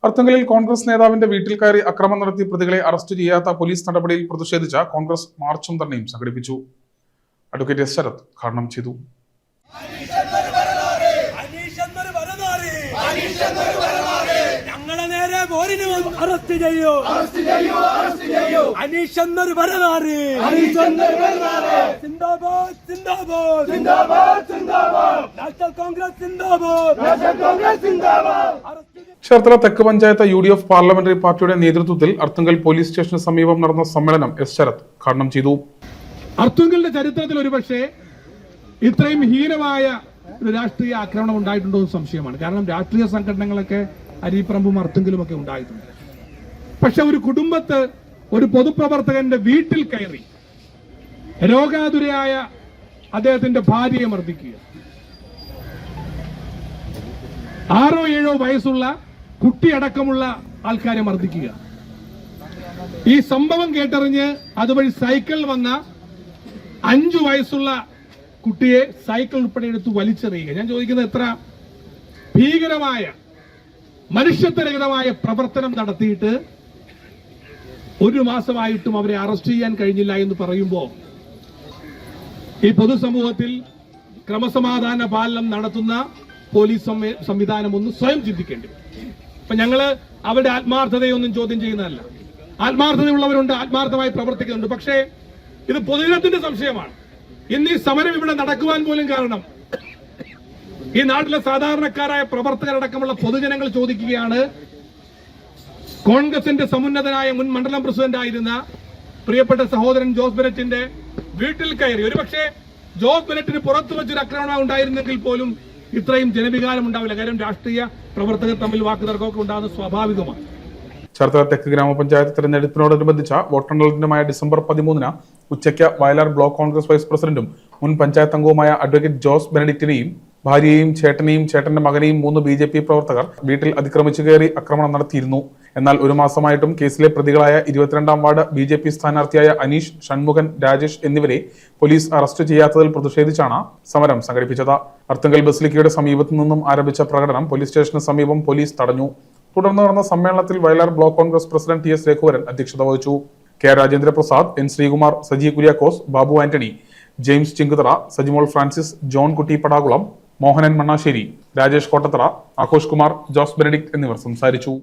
അർത്തുങ്കലിൽ കോൺഗ്രസ് നേതാവിന്റെ വീട്ടിൽ കയറി അക്രമം നടത്തി പ്രതികളെ അറസ്റ്റ് ചെയ്യാത്ത പോലീസ് നടപടിയിൽ പ്രതിഷേധിച്ച കോൺഗ്രസ് മാർച്ചും ധർണയും സംഘടിപ്പിച്ചു. അഡ്വക്കേറ്റ് എസ് ശരത് ഉദ്ഘാടനം ചെയ്തു. ഞങ്ങളെ നേരെ അറസ്റ്റ് ചെയ്യൂ, അനീഷ് എന്നൊരു ഭരണാറി. സിന്ദാബാദ് സിന്ദാബാദ് സിന്ദാബാദ് സിന്ദാബാദ്. നാഷണൽ കോൺഗ്രസ് സിന്ദാബാദ്, നാഷണൽ കോൺഗ്രസ് സിന്ദാബാദ്. ചേർത്തല തെക്ക് പഞ്ചായത്ത് UDF പാർലമെന്ററി പാർട്ടിയുടെ നേതൃത്വത്തിൽ അർത്തുങ്കൽ പോലീസ് സ്റ്റേഷന് സമീപം നടന്ന സമ്മേളനം എസ് ശരത് ഉദ്ഘാടനം ചെയ്തു. അർത്തുങ്കലിന്റെ ചരിത്രത്തിൽ ഒരുപക്ഷെ ഇത്രയും ഹീനമായ ഒരു രാഷ്ട്രീയ ആക്രമണം ഉണ്ടായിട്ടുണ്ടോ എന്ന് സംശയമാണ്. കാരണം രാഷ്ട്രീയ സംഘടനകളൊക്കെ അരിപ്പറമ്പും അർത്തുങ്കലുമൊക്കെ ഉണ്ടായിട്ടുണ്ട്. പക്ഷെ ഒരു കുടുംബത്ത് ഒരു പൊതുപ്രവർത്തകന്റെ വീട്ടിൽ കയറി രോഗാതുരയായ അദ്ദേഹത്തിന്റെ ഭാര്യയെ മർദ്ദിക്കുക, 6-7 വയസ്സുള്ള കുട്ടിയടക്കമുള്ള ആൾക്കാരെ മർദ്ദിക്കുക, ഈ സംഭവം കേട്ടറിഞ്ഞ് അതുവഴി സൈക്കിൾ വന്ന 5 വയസ്സുള്ള കുട്ടിയെ സൈക്കിൾ ഉൾപ്പെടെ എടുത്ത് വലിച്ചെറിയുക. ഞാൻ ചോദിക്കുന്നത്, എത്ര ഭീകരമായ മനുഷ്യത്വരഹിതമായ പ്രവർത്തനം നടത്തിയിട്ട് 1 മാസമായിട്ടും അവരെ അറസ്റ്റ് ചെയ്യാൻ കഴിഞ്ഞില്ല എന്ന് പറയുമ്പോൾ ഈ പൊതുസമൂഹത്തിൽ ക്രമസമാധാന പാലനം നടത്തുന്ന പോലീസ് സംവിധാനം ഒന്ന് സ്വയം ചിന്തിക്കേണ്ടി വരും. അപ്പൊ ഞങ്ങള് അവരുടെ ആത്മാർത്ഥതയൊന്നും ചോദ്യം ചെയ്യുന്നതല്ല. ആത്മാർത്ഥതയുള്ളവരുണ്ട്, ആത്മാർത്ഥമായി പ്രവർത്തിക്കുന്നുണ്ട്. പക്ഷേ ഇത് പൊതുജനത്തിന്റെ സംശയമാണ്. ഇന്ന് ഈ സമരം ഇവിടെ നടക്കുവാൻ പോലും കാരണം ഈ നാട്ടിലെ സാധാരണക്കാരായ പ്രവർത്തകരടക്കമുള്ള പൊതുജനങ്ങൾ ചോദിക്കുകയാണ്, കോൺഗ്രസിന്റെ സമുന്നതനായ മുൻ മണ്ഡലം പ്രസിഡന്റ് ആയിരുന്ന പ്രിയപ്പെട്ട സഹോദരൻ ജോസ് ബെനറ്റിന്റെ വീട്ടിൽ കയറി, ഒരുപക്ഷെ ജോസ് ബെനറ്റിന് പുറത്തു വെച്ചൊരു ആക്രമണം ഉണ്ടായിരുന്നെങ്കിൽ പോലും ഇത്രയും ജനവികാരം ഉണ്ടാവില്ല. കാര്യം രാഷ്ട്രീയ പ്രവർത്തകർ തമ്മിൽ വാക്കുതർക്കമൊക്കെ ഉണ്ടാകുന്നത് സ്വാഭാവികമാണ്. ചേർത്തല തെക്ക് ഗ്രാമപഞ്ചായത്ത് തെരഞ്ഞെടുപ്പിനോടനുബന്ധിച്ച വോട്ടെണ്ണൽ ദിനമായ ഡിസംബർ 13 ഉച്ചയ്ക്ക് വയലാർ ബ്ലോക്ക് കോൺഗ്രസ് വൈസ് പ്രസിഡന്റും മുൻ പഞ്ചായത്ത് അംഗവുമായ അഡ്വക്കേറ്റ് ജോസ് ബെനഡിക്റ്റിനെയും ഭാര്യയെയും ചേട്ടന്റെ മകനെയും 3 BJP പ്രവർത്തകർ വീട്ടിൽ അതിക്രമിച്ചു കയറി ആക്രമണം നടത്തിയിരുന്നു. എന്നാൽ 1 മാസമായിട്ടും കേസിലെ പ്രതികളായ 22-ാം വാർഡ് BJP സ്ഥാനാർത്ഥിയായ അനീഷ്, ഷൺമുഖൻ, രാജേഷ് എന്നിവരെ പോലീസ് അറസ്റ്റ് ചെയ്യാത്തതിൽ പ്രതിഷേധിച്ചാണ് സമരം സംഘടിപ്പിച്ചത്. അർത്തുങ്കൽ ബസിലിക്കയുടെ സമീപത്തു നിന്നും ആരംഭിച്ച പ്രകടനം പോലീസ് സ്റ്റേഷന് സമീപം പോലീസ് തടഞ്ഞു. തുടർന്ന് നടന്ന സമ്മേളനത്തിൽ Vayalar block Congress president TS Raghuvaran അധ്യക്ഷത വഹിച്ചു. K Rajendraprasad, N Sreekumar, Saji Kuriakose, Babu Antony, James Chinkuthara, Sajimol Francis, John Kutty Padakulam, Mohanan Mannassery, Rajesh Kottathara, Aghosh Kumar, Jose Benedict എന്നിവർ സംസാരിച്ചു.